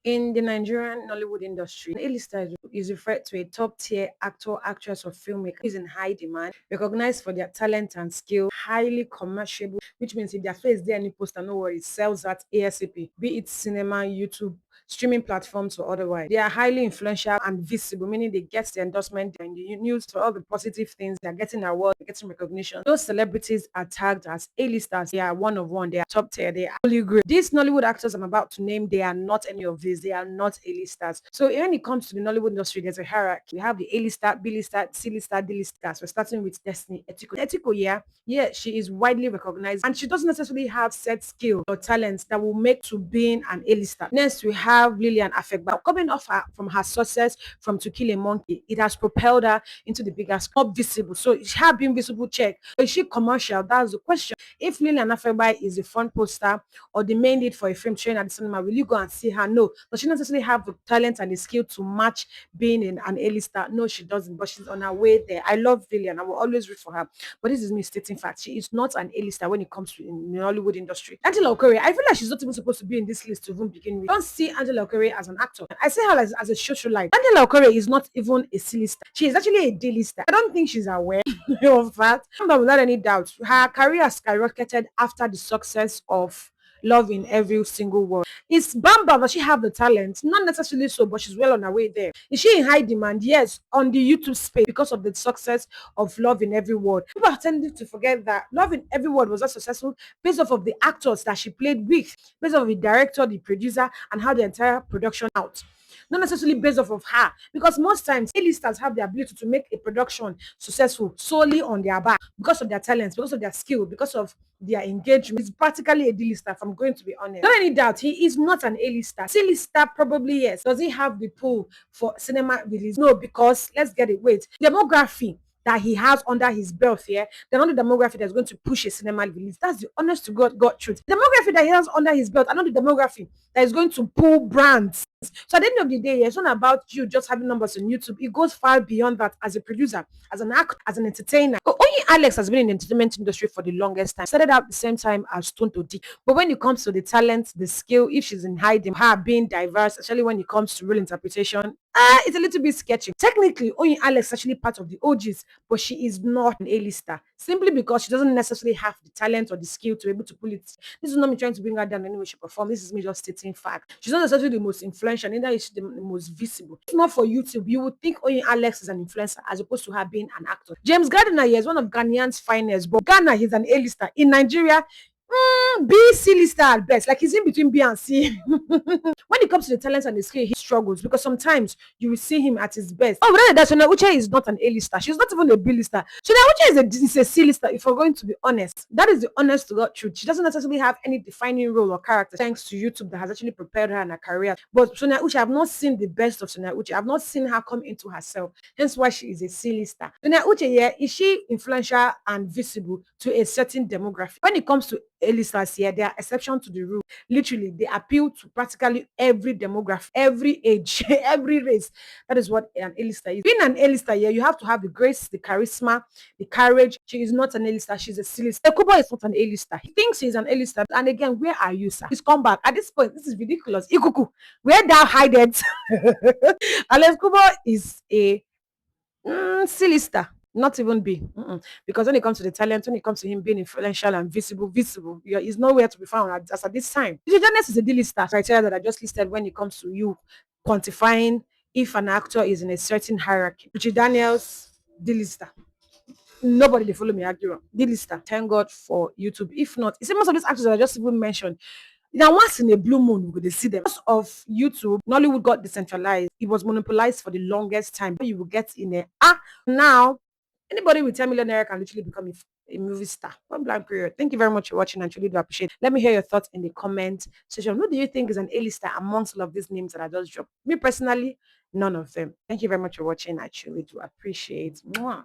In the Nigerian Nollywood industry, an A-lister is referred to a top-tier actor, actress, or filmmaker who is in high demand, recognized for their talent and skill, highly commerciable, which means if their face there any poster, no worries, sells at ASAP, be it cinema, YouTube, streaming platforms, or otherwise. They are highly influential and visible, meaning they get the endorsement and the news for all the positive things. They're getting awards, they're getting recognition. Those celebrities are tagged as A-listers. They are one of one. They are top tier. They are holy great. These Nollywood actors I'm about to name, they are not any of these. They are not A-listers. So when it comes to the Nollywood industry, there's a hierarchy. We have the A-lister, B-lister, C-lister, D-listers. We're starting with Destiny Etiko. Etiko, yeah, she is widely recognized and she doesn't necessarily have set skill or talents that will make to being an A-lister. Next, we have Lillian Afegba. Coming off from her success from To Kill a Monkey, it has propelled her into the biggest, not visible. So her being visible check. Is she commercial? That's the question. If Lillian Afegba is the front poster or the main lead for a film showing at the cinema, will you go and see her? No. Does she necessarily have the talent and the skill to match being in an A-lister? No, she doesn't, but she's on her way there. I love Lillian. I will always root for her. But this is me stating fact. She is not an A-lister when it comes to in the Hollywood industry. Angela Okorie, I feel like she's not even supposed to be in this list to even begin with. Don't see Angela Okorie as an actor. I see her as a socialite. Angela Okorie is not even a C-lister. She is actually a D-lister. I don't think she's aware of that. But without any doubt, her career skyrocketed after the success of Love in Every Single Word. Is Bamba, does she have the talent? Not necessarily so, but she's well on her way there. Is she in high demand? Yes, on the YouTube space because of the success of Love in Every Word. People are tending to forget that Love in Every Word was not successful based off of the actors that she played with, based off of the director, the producer, and how the entire production out. Not necessarily based off of her, because most times A-listers have the ability to make a production successful solely on their back because of their talents, because of their skill, because of their engagement. He's practically a D-lister, if I'm going to be honest. Not any doubt, he is not an A-lister. C-lister, probably yes. Does he have the pull for cinema release? No, because let's get it. Wait, demography that he has under his belt here, they're not the demography that's going to push a cinema release. That's the honest to God truth. Demography that he has under his belt, and not the demography that is going to pull brands. So at the end of the day, it's not about you just having numbers on YouTube. It goes far beyond that as a producer, as an actor, as an entertainer. Only Alex has been in the entertainment industry for the longest time. Started out the same time as Tonto D. But when it comes to the talent, the skill, if she's in hiding, her being diverse, especially when it comes to real interpretation, it's a little bit sketchy. Technically, Oyin Alex is actually part of the OGs, but she is not an A-lister simply because she doesn't necessarily have the talent or the skill to be able to pull it. This is not me trying to bring her down in any way, shape, or form. This is me just stating fact. She's not necessarily the most influential, neither is she the most visible. If not for YouTube, you would think Oyin Alex is an influencer as opposed to her being an actor. James Gardner here is one of Ghanaian's finest, but Ghana, he's an A-lister. In Nigeria, B, C lister at best. Like he's in between B and C. When it comes to the talents and the skill, he struggles because sometimes you will see him at his best. Oh, without that, Shona Uche is not an A-lister. She's not even a B-lister. Shona Uche is a C-lister, if we're going to be honest. That is the honest to God truth. She doesn't necessarily have any defining role or character thanks to YouTube that has actually prepared her in her career. But Shona Uche, I've not seen the best of Shona Uche. I've not seen her come into herself. Hence why she is a C-lister. Shona Uche, yeah, is she influential and visible to a certain demographic? When it comes to A-listers here, they are exception to the rule. Literally, they appeal to practically every demographic, every age, every race. That is what an A-lister is. Being an A-lister here, you have to have the grace, the charisma, the courage. She is not an A-lister, she's a C-lister. Kubo is not an A-lister. He thinks he's an A-lister. And again, where are you, sir? He's come back. At this point, this is ridiculous. Ikuku, where thou hidest? Alex Kubo is a C-lister, not even B. Because when it comes to the talent, when it comes to him being influential and visible, he's nowhere to be found as at this time. Journalist is a D-lister criteria that I just listed when it comes to you quantifying if an actor is in a certain hierarchy. Richie Daniels, D-lister. Nobody they follow me argue. D-lister. Thank God for YouTube. If not, you see most of these actors that I just even mentioned. Now, once in a blue moon, we could see them. Because of YouTube, Nollywood got decentralized. It was monopolized for the longest time. You will get in a now anybody with 10 million naira can literally become a movie star. One blank period. Thank you very much for watching. I truly do appreciate it. Let me hear your thoughts in the comment section. Who do you think is an A-lister amongst all of these names that I just dropped? Me personally, none of them. Thank you very much for watching. I truly do appreciate it. Mwah.